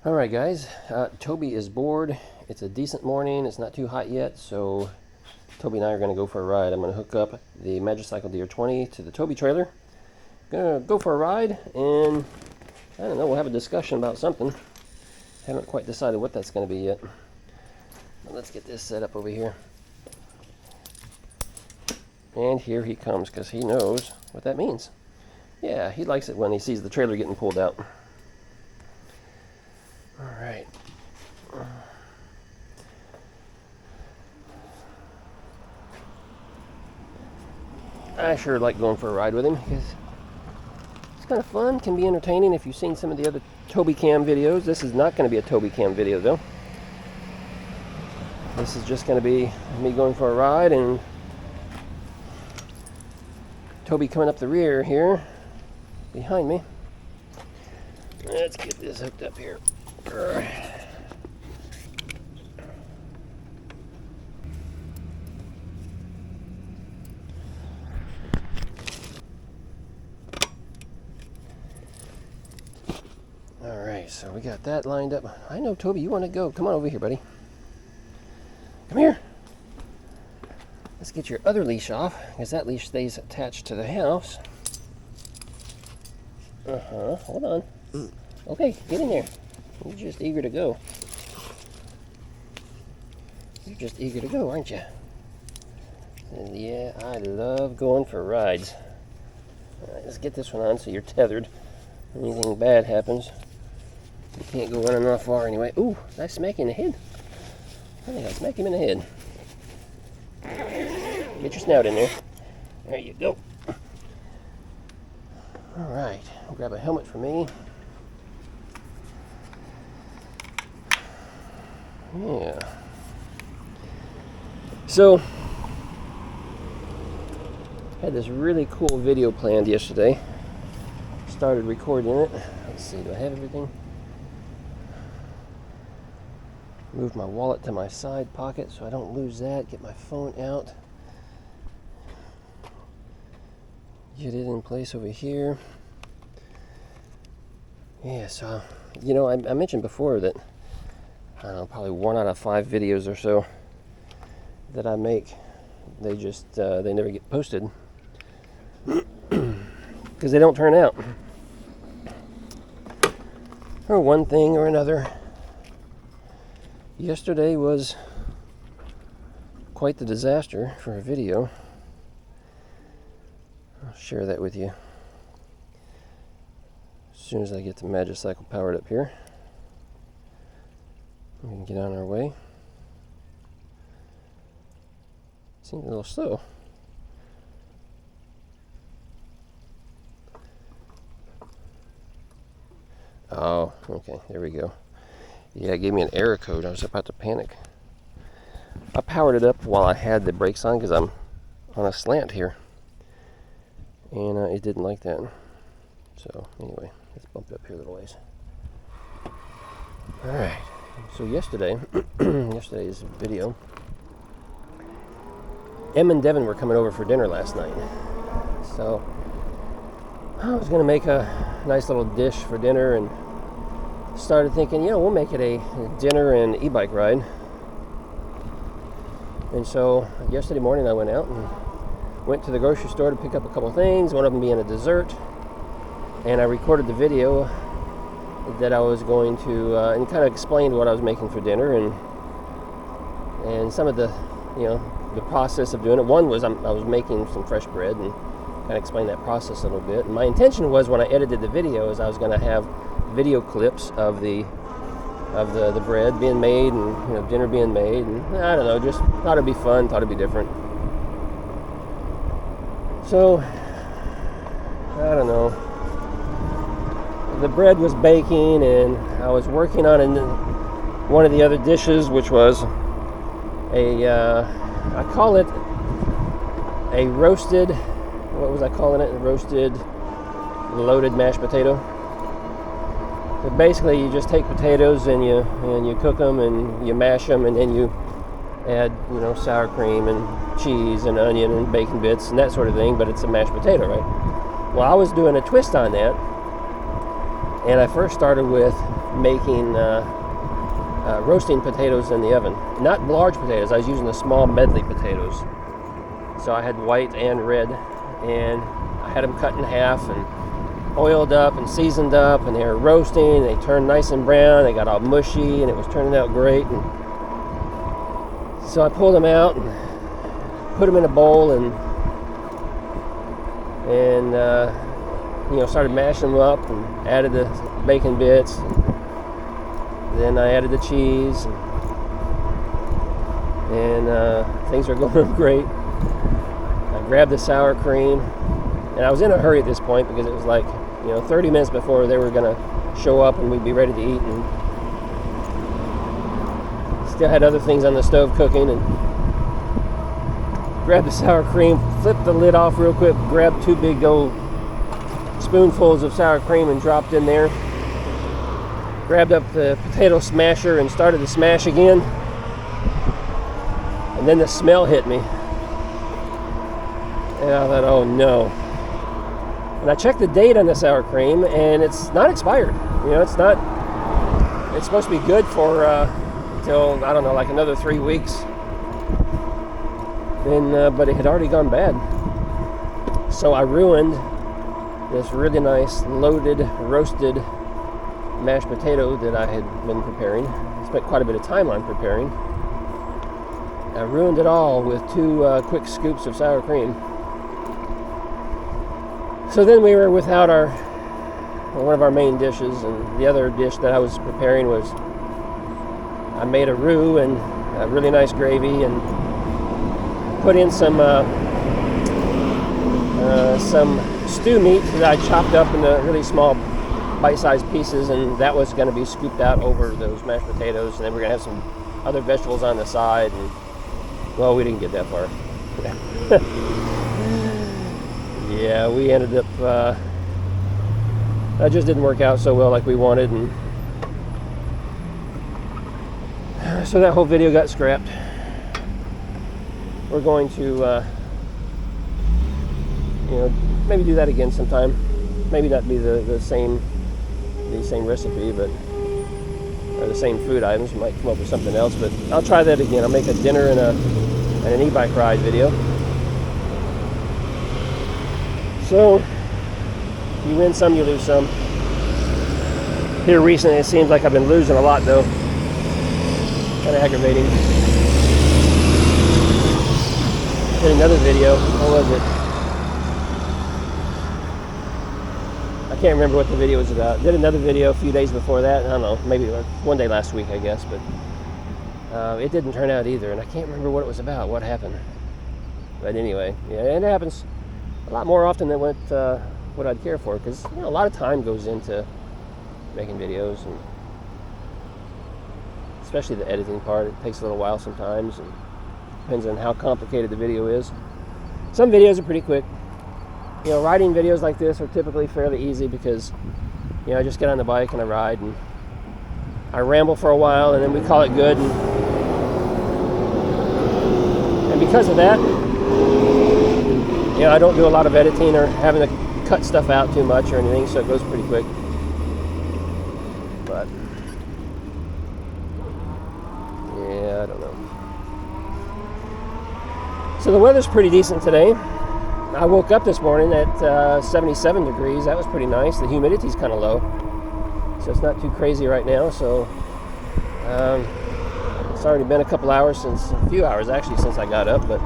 Alright guys, Toby is bored. It's a decent morning, it's not too hot yet, so Toby and I are going to go for a ride. I'm going to hook up the Magicycle DR20 to the Toby trailer. Going to go for a ride, and I don't know, we'll have a discussion about something. Haven't quite decided what that's going to be yet. But let's get this set up over here. And here he comes, because he knows what that means. Yeah, he likes it when he sees the trailer getting pulled out. Alright. I sure like going for a ride with him because it's kind of fun, can be entertaining if you've seen some of the other Toby Cam videos. This is not going to be a Toby Cam video though. This is just going to be me going for a ride and Toby coming up the rear here behind me. Let's get this hooked up here. Alright, so we got that lined up. I know, Toby, you want to go. Come on over here, buddy. Come here. Let's get your other leash off, because that leash stays attached to the house. Hold on. Okay, get in there. You're just eager to go. You're just eager to go, aren't you? And yeah, I love going for rides. Alright, let's get this one on so you're tethered. Anything bad happens, you can't go running off far anyway. Ooh, did I smack you in the head? I think I smacked him in the head. Get your snout in there. There you go. Alright, grab a helmet for me. Yeah. So, had this really cool video planned yesterday. Started recording it. Let's see, do I have everything? Move my wallet to my side pocket so I don't lose that. Get my phone out. Get it in place over here. Yeah, so, you know, I mentioned before that, I don't know, probably 1 out of 5 videos or so that I make, they just, they never get posted. Because they don't turn out. Or one thing or another. Yesterday was quite the disaster for a video. I'll share that with you as soon as I get the Magicycle powered up here. We can get on our way. Seems a little slow. Oh, okay, there we go. Yeah, it gave me an error code. I was about to panic. I powered it up while I had the brakes on because I'm on a slant here. And it didn't like that. So, anyway, let's bump it up here a little ways. Alright, so yesterday, yesterday's video, Em and Devin were coming over for dinner last night. So, I was going to make a nice little dish for dinner and started thinking, you know, we'll make it a dinner and e-bike ride. And so yesterday morning I went out and went to the grocery store to pick up a couple things, one of them being a dessert. And I recorded the video that I was going to, and kind of explained what I was making for dinner and some of the, you know, the process of doing it. One was I was making some fresh bread and kind of explain that process a little bit. And my intention was when I edited the video is I was going to have video clips of the bread being made and, you know, dinner being made, and I don't know, just thought it'd be fun, thought it'd be different. So I don't know, the bread was baking and I was working on one of the other dishes, which was I call it a roasted, what was I calling it? A roasted loaded mashed potato. But basically, you just take potatoes and you cook them and you mash them, and then you add, you know, sour cream and cheese and onion and bacon bits and that sort of thing. But it's a mashed potato, right? Well, I was doing a twist on that, And I first started with making roasting potatoes in the oven. Not large potatoes, I was using the small medley potatoes. So I had white and red, and I had them cut in half and oiled up and seasoned up, and they were roasting. They turned nice and brown, they got all mushy, and it was turning out great. And so I pulled them out and put them in a bowl and started mashing them up and added the bacon bits. Then I added the cheese, and things were going great. I grabbed the sour cream, and I was in a hurry at this point because it was like 30 minutes before they were going to show up and we'd be ready to eat, and still had other things on the stove cooking. And grabbed the sour cream, flipped the lid off real quick, grabbed 2 big old spoonfuls of sour cream and dropped in there. Grabbed up the potato smasher and started to smash again. And then the smell hit me. And I thought, oh no. And I checked the date on the sour cream, and it's not expired. It's supposed to be good for until, I don't know, like another 3 weeks. But it had already gone bad. So I ruined this really nice loaded roasted mashed potato that I had been preparing. I spent quite a bit of time on preparing. I ruined it all with 2 quick scoops of sour cream. So then we were without one of our main dishes, and the other dish that I was preparing was, I made a roux and a really nice gravy, and put in some stew meat that I chopped up into really small bite-sized pieces, and that was going to be scooped out over those mashed potatoes, and then we're going to have some other vegetables on the side. And well, we didn't get that far. Yeah, we ended up that just didn't work out so well like we wanted, and so that whole video got scrapped. We're going to maybe do that again sometime. Maybe not be the same recipe, but or the same food items. We might come up with something else, but I'll try that again. I'll make a dinner and an e-bike ride video. So you win some, you lose some. Here recently, it seems like I've been losing a lot, though. Kind of aggravating. Did another video. What was it? I can't remember what the video was about. Did another video a few days before that. I don't know, maybe one day last week, I guess, but it didn't turn out either, and I can't remember what it was about, what happened. But anyway, yeah, and it happens a lot more often than what I'd care for, because a lot of time goes into making videos, and especially the editing part. It takes a little while sometimes, and depends on how complicated the video is. Some videos are pretty quick. Riding videos like this are typically fairly easy because, I just get on the bike and I ride, and I ramble for a while, and then we call it good. And because of that, I don't do a lot of editing or having to cut stuff out too much or anything, so it goes pretty quick. But yeah, I don't know. So the weather's pretty decent today. I woke up this morning at 77 degrees. That was pretty nice. The humidity's kind of low, so it's not too crazy right now. So it's already been a few hours actually since I got up, but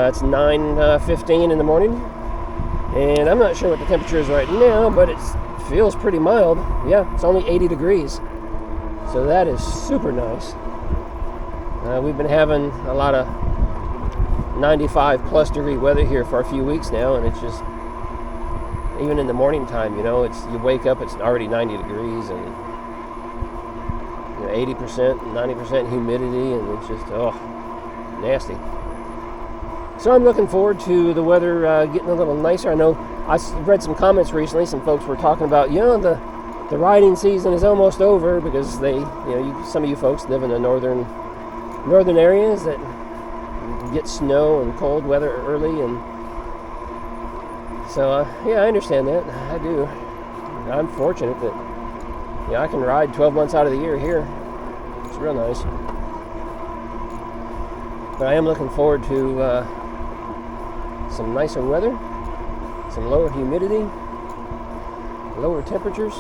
it's 9:15 in the morning, and I'm not sure what the temperature is right now, but it feels pretty mild. Yeah, it's only 80 degrees, so that is super nice. We've been having a lot of 95 plus degree weather here for a few weeks now, and it's just, even in the morning time, you wake up, it's already 90 degrees, and 80%, 90% humidity, and it's just, nasty. So I'm looking forward to the weather getting a little nicer. I know I read some comments recently. Some folks were talking about, the riding season is almost over because some of you folks live in the northern areas that get snow and cold weather early, and so I understand that. I do. I'm fortunate that I can ride 12 months out of the year here. It's real nice. But I am looking forward to some nicer weather, some lower humidity, lower temperatures.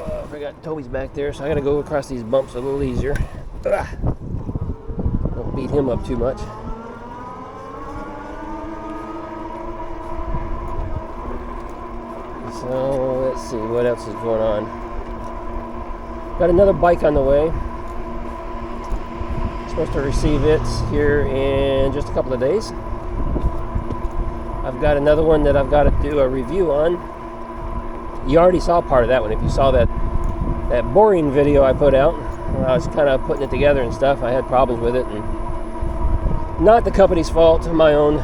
I forgot Toby's back there, so I gotta go across these bumps a little easier. Don't beat him up too much. So let's see what else is going on. Got another bike on the way. Supposed to receive it here in just a couple of days. I've got another one that I've got to do a review on. You already saw part of that one. If you saw that boring video I put out, I was kind of putting it together and stuff. I had problems with it, and not the company's fault, my own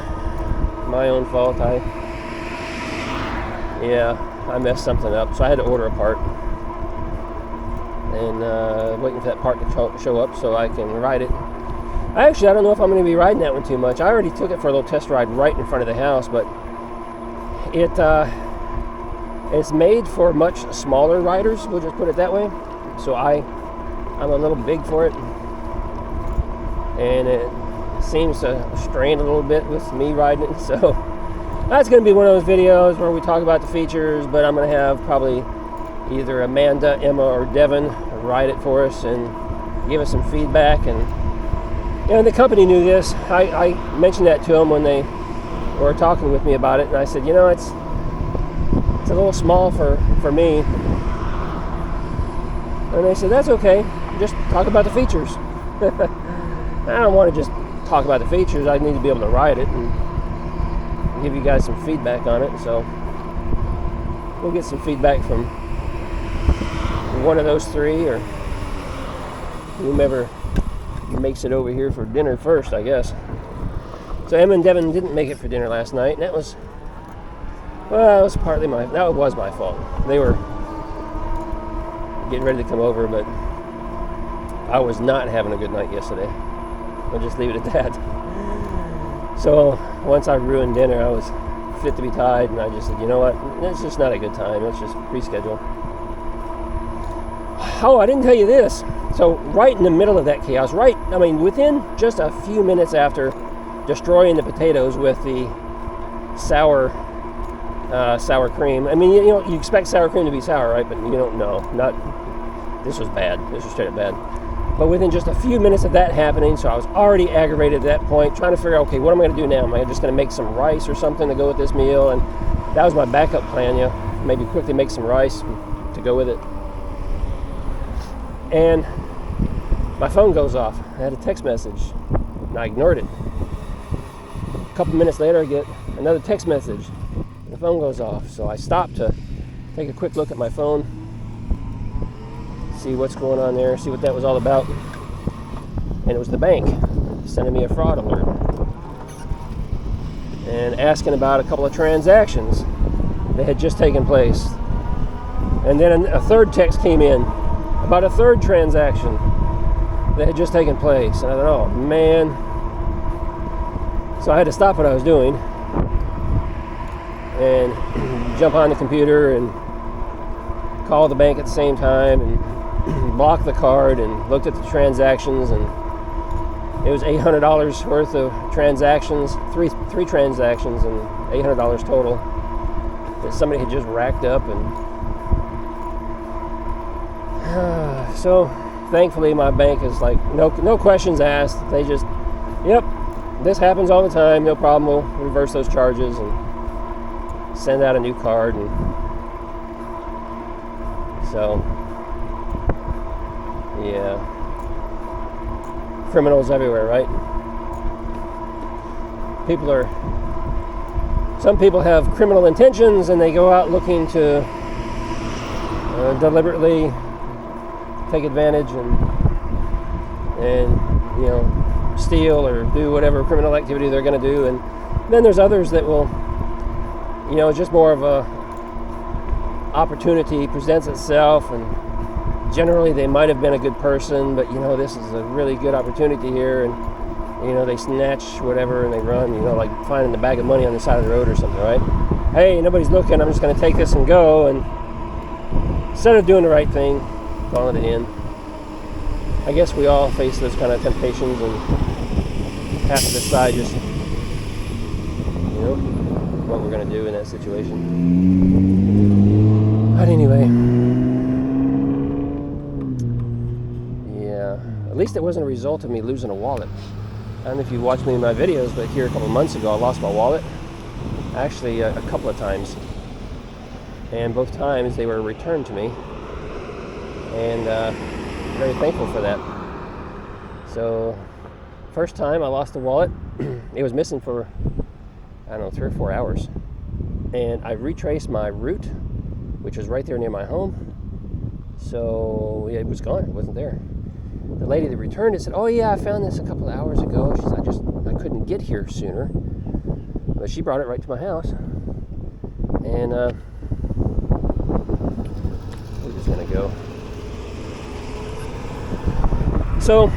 fault. I messed something up, so I had to order a part, and waiting for that part to show up so I can ride it. I don't know if I'm going to be riding that one too much. I already took it for a little test ride right in front of the house, but it's made for much smaller riders, we'll just put it that way. So I'm a little big for it, and it seems to strain a little bit with me riding it. So that's going to be one of those videos where we talk about the features, but I'm going to have probably either Amanda, Emma, or Devin ride it for us and give us some feedback. And the company knew this. I mentioned that to them when they were talking with me about it, and I said, it's a little small for me. And they said, that's okay, just talk about the features. I don't want to just talk about the features. I need to be able to ride it and give you guys some feedback on it. So we'll get some feedback from one of those three, or whomever makes it over here for dinner first, I guess. So Emma and Devin didn't make it for dinner last night, and that was partly my fault. They were getting ready to come over, but I was not having a good night yesterday. I'll just leave it at that. So once I ruined dinner, I was fit to be tied, and I just said, you know what, it's just not a good time. Let's just reschedule. Oh, I didn't tell you this. So right in the middle of that chaos, within just a few minutes after destroying the potatoes with the sour cream. You expect sour cream to be sour, right? But you don't know. This was bad. This was straight up bad. But within just a few minutes of that happening, so I was already aggravated at that point, trying to figure out, okay, what am I going to do now? Am I just going to make some rice or something to go with this meal? And that was my backup plan, maybe quickly make some rice to go with it. And my phone goes off. I had a text message, and I ignored it. A couple minutes later, I get another text message. The phone goes off, so I stopped to take a quick look at my phone, see what's going on there, see what that was all about. And it was the bank sending me a fraud alert and asking about a couple of transactions that had just taken place. And then a third text came in about a third transaction that had just taken place. And I thought, oh man. So I had to stop what I was doing and jump on the computer and call the bank at the same time and block the card and looked at the transactions, and it was $800 worth of transactions, three transactions, and $800 total that somebody had just racked up. And so thankfully my bank is like, no questions asked. They just, yep, this happens all the time, no problem, we'll reverse those charges and send out a new card. And so yeah, criminals everywhere, right? Some people have criminal intentions, and they go out looking to deliberately take advantage and steal or do whatever criminal activity they're going to do. And then there's others that will, just more of a opportunity presents itself, and generally they might have been a good person, but this is a really good opportunity here, and they snatch whatever and they run, like finding the bag of money on the side of the road or something, right? hey, nobody's looking, I'm just going to take this and go, and instead of doing the right thing, calling it in. I guess we all face those kind of temptations and have to decide just, what we're going to do in that situation. But anyway, yeah, at least it wasn't a result of me losing a wallet. I don't know if you watched me in my videos, but here a couple of months ago I lost my wallet. Actually, a couple of times. And both times they were returned to me. And very thankful for that. So, first time I lost the wallet, it was missing for, 3 or 4 hours. And I retraced my route, which was right there near my home. So, yeah, it was gone. It wasn't there. The lady that returned it said, oh yeah, I found this a couple of hours ago. She said, I couldn't get here sooner. But she brought it right to my house. And we're just going to go. So,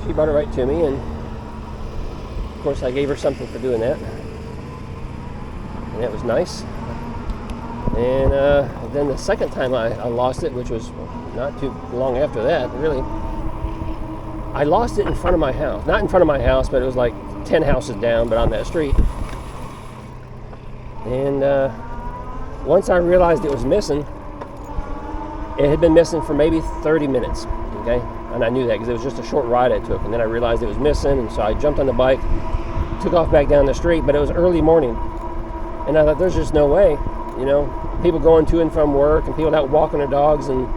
she brought it right to me, and of course I gave her something for doing that. And that was nice. And then the second time I lost it, which was not too long after that, really, I lost it in front of my house. Not in front of my house, but it was like 10 houses down, but on that street. And once I realized it was missing, it had been missing for maybe 30 minutes, okay? And I knew that because it was just a short ride I took. And then I realized it was missing, and so I jumped on the bike, took off back down the street, but it was early morning. And I thought, there's just no way, people going to and from work and people out walking their dogs, and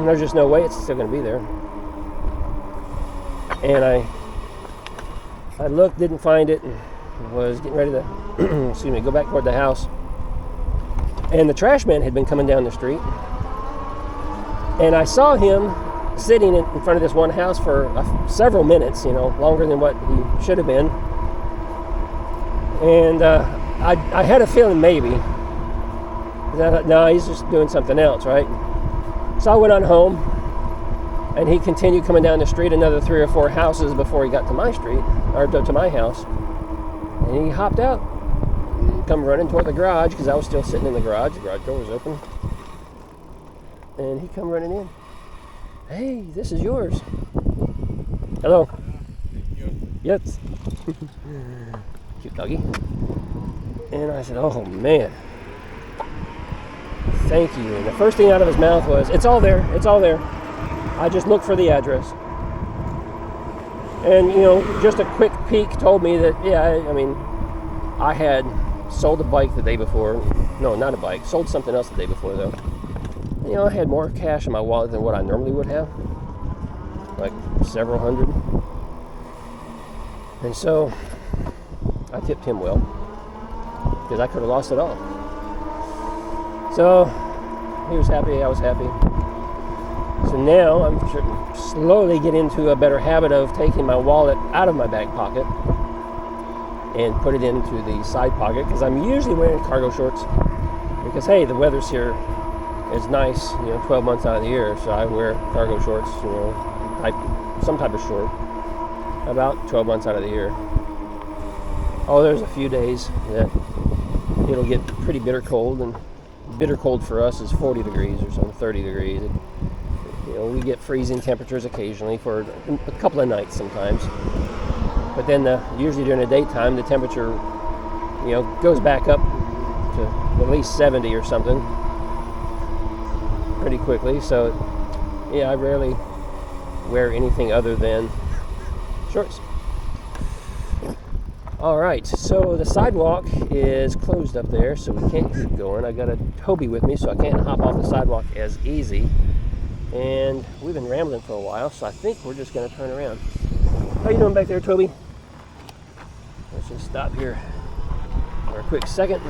there's just no way it's still going to be there. And I looked, didn't find it, and was getting ready to go back toward the house. And the trash man had been coming down the street. And I saw him sitting in front of this one house for several minutes, longer than what he should have been. And I had a feeling maybe that, no, he's just doing something else, right? So I went on home, and he continued coming down the street another 3 or 4 houses before he got to my street, or to my house. And he hopped out, come running toward the garage, because I was still sitting in the garage. The garage door was open. And he come running in. Hey, this is yours. Hello. Yes. Cute doggy. And I said, oh man, thank you. And the first thing out of his mouth was, it's all there, it's all there. I just looked for the address. And, just a quick peek told me that, I had sold a bike the day before. No, not a bike. Sold something else the day before, though. I had more cash in my wallet than what I normally would have. Like several hundred. And so, I tipped him well. Because I could have lost it all. So, he was happy, I was happy. So now, I'm slowly get into a better habit of taking my wallet out of my back pocket and put it into the side pocket, because I'm usually wearing cargo shorts. Because, hey, the weather's here is nice, 12 months out of the year, so I wear cargo shorts, some type of short, about 12 months out of the year. Oh, there's a few days that it'll get pretty bitter cold, and bitter cold for us is 40 degrees or something, 30 degrees. We get freezing temperatures occasionally for a couple of nights sometimes. But then usually during the daytime, the temperature, goes back up to at least 70 or something pretty quickly. So, yeah, I rarely wear anything other than shorts. All right, so the sidewalk is closed up there, so we can't keep going. I got a Toby with me, so I can't hop off the sidewalk as easy. And we've been rambling for a while, so I think we're just going to turn around. How you doing back there, Toby? Let's just stop here for a quick second.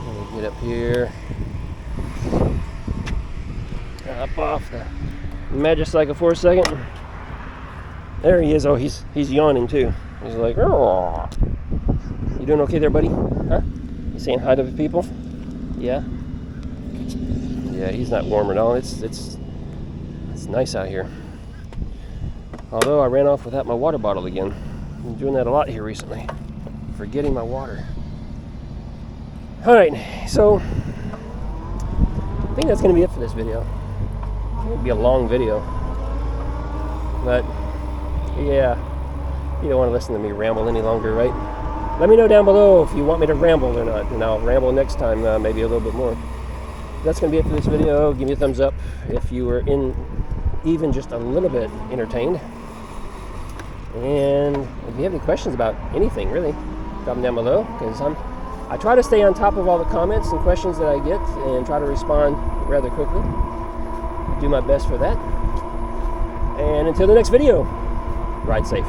Let me get up here. Hop off the Magicycle for a second. There he is. Oh, he's yawning too. He's like, oh. You doing okay there, buddy? Huh? You saying hi to the people? Yeah. Yeah, he's not warm at all. It's nice out here. Although I ran off without my water bottle again. I'm doing that a lot here recently. forgetting my water. Alright, so I think that's going to be it for this video. It'll be a long video. But, yeah, you don't want to listen to me ramble any longer, right? Let me know down below if you want me to ramble or not, and I'll ramble next time, maybe a little bit more. That's going to be it for this video. Give me a thumbs up if you were even just a little bit entertained. And if you have any questions about anything, really, drop them down below, because I try to stay on top of all the comments and questions that I get and try to respond rather quickly. Do my best for that. And until the next video, ride safe.